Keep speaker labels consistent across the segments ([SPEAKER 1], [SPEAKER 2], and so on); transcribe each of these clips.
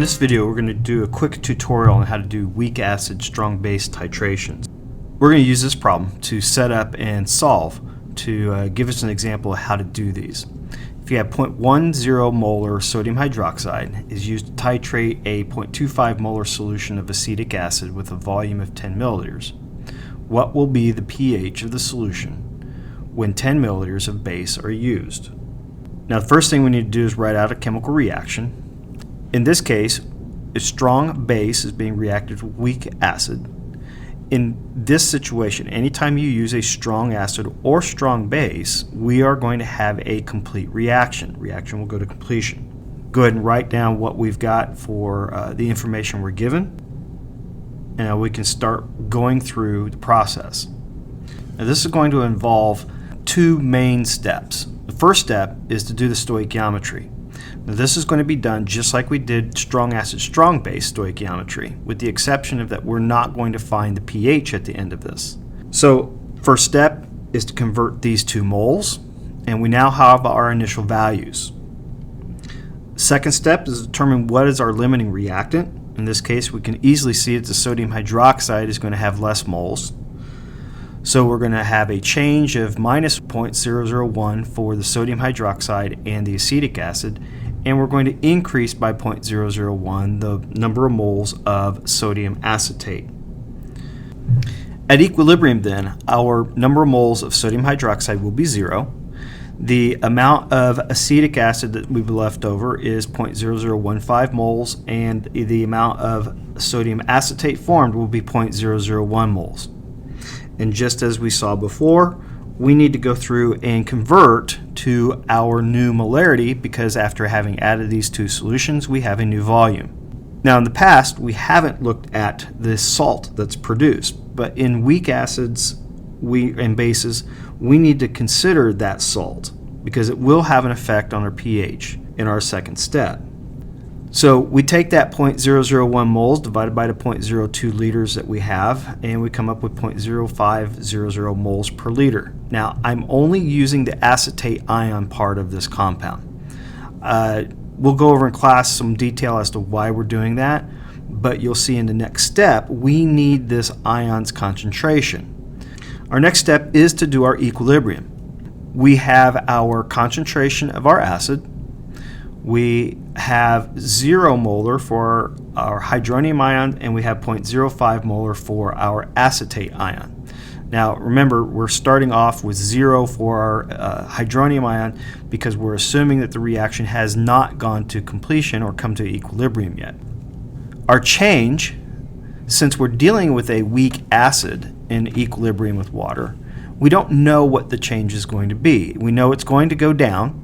[SPEAKER 1] In this video, we're going to do a quick tutorial on how to do weak acid, strong base titrations. We're going to use this problem to set up and solve to give us an example of how to do these. If you have 0.10 molar sodium hydroxide is used to titrate a 0.25 molar solution of acetic acid with a volume of 10 milliliters, what will be the pH of the solution when 10 milliliters of base are used? Now, the first thing we need to do is write out a chemical reaction. In this case, a strong base is being reacted with weak acid. In this situation, anytime you use a strong acid or strong base, we are going to have a complete reaction. Reaction will go to completion. Go ahead and write down what we've got for the information we're given, and we can start going through the process. Now, this is going to involve two main steps. The first step is to do the stoichiometry. Now, this is going to be done just like we did strong acid, strong base stoichiometry, with the exception of that we're not going to find the pH at the end of this. So, first step is to convert these 2 moles, and we now have our initial values. Second step is to determine what is our limiting reactant. In this case, we can easily see that the sodium hydroxide is going to have less moles. So we're going to have a change of minus 0.001 for the sodium hydroxide and the acetic acid, and we're going to increase by 0.001 the number of moles of sodium acetate. At equilibrium then, our number of moles of sodium hydroxide will be 0. The amount of acetic acid that we've left over is 0.0015 moles, and the amount of sodium acetate formed will be 0.001 moles. And just as we saw before, we need to go through and convert to our new molarity, because after having added these 2 solutions, we have a new volume. Now, in the past, we haven't looked at the salt that's produced, but in weak acids and bases, we need to consider that salt because it will have an effect on our pH in our second step. So we take that 0.001 moles divided by the 0.02 liters that we have, and we come up with 0.0500 moles per liter. Now, I'm only using the acetate ion part of this compound. We'll go over in class some detail as to why we're doing that, but you'll see in the next step, we need this ion's concentration. Our next step is to do our equilibrium. We have our concentration of our acid. We have 0 molar for our hydronium ion, and we have 0.05 molar for our acetate ion. Now, remember, we're starting off with 0 for our hydronium ion because we're assuming that the reaction has not gone to completion or come to equilibrium yet. Our change, since we're dealing with a weak acid in equilibrium with water, we don't know what the change is going to be. We know it's going to go down.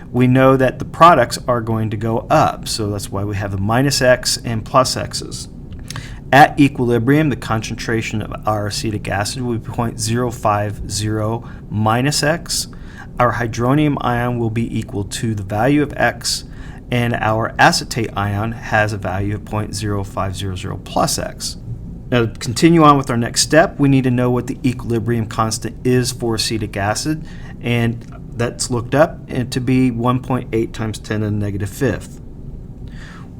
[SPEAKER 1] We know that the products are going to go up, so that's why we have the minus X and plus X's. At equilibrium, the concentration of our acetic acid will be 0.050 minus X. Our hydronium ion will be equal to the value of X, and our acetate ion has a value of 0.0500 plus X. Now, to continue on with our next step, we need to know what the equilibrium constant is for acetic acid, and that's looked up and to be 1.8 times 10 to the negative fifth.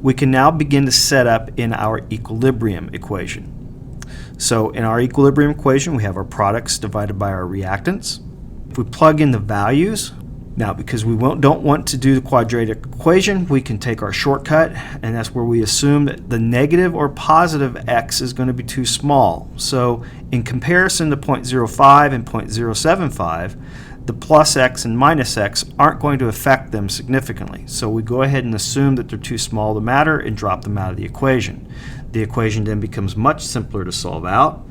[SPEAKER 1] We can now begin to set up in our equilibrium equation. So in our equilibrium equation, we have our products divided by our reactants. If we plug in the values, now because we don't want to do the quadratic equation, we can take our shortcut, and that's where we assume that the negative or positive X is going to be too small. So in comparison to 0.05 and 0.075, the plus X and minus X aren't going to affect them significantly. So we go ahead and assume that they're too small to matter and drop them out of the equation. The equation then becomes much simpler to solve out.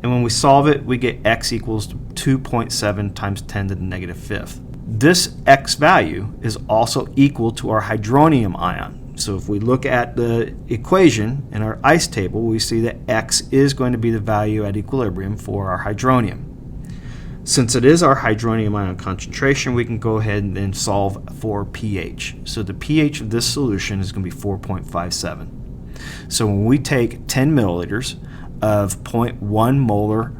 [SPEAKER 1] And when we solve it, we get X equals 2.7 times 10 to the negative fifth. This X value is also equal to our hydronium ion. So if we look at the equation in our ICE table, we see that X is going to be the value at equilibrium for our hydronium. Since it is our hydronium ion concentration, we can go ahead and then solve for pH. So the pH of this solution is going to be 4.57. So when we take 10 milliliters of 0.1 molar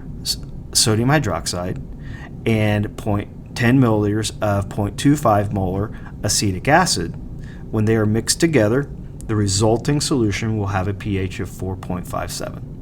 [SPEAKER 1] sodium hydroxide and 10 milliliters of 0.25 molar acetic acid, when they are mixed together, The resulting solution will have a pH of 4.57.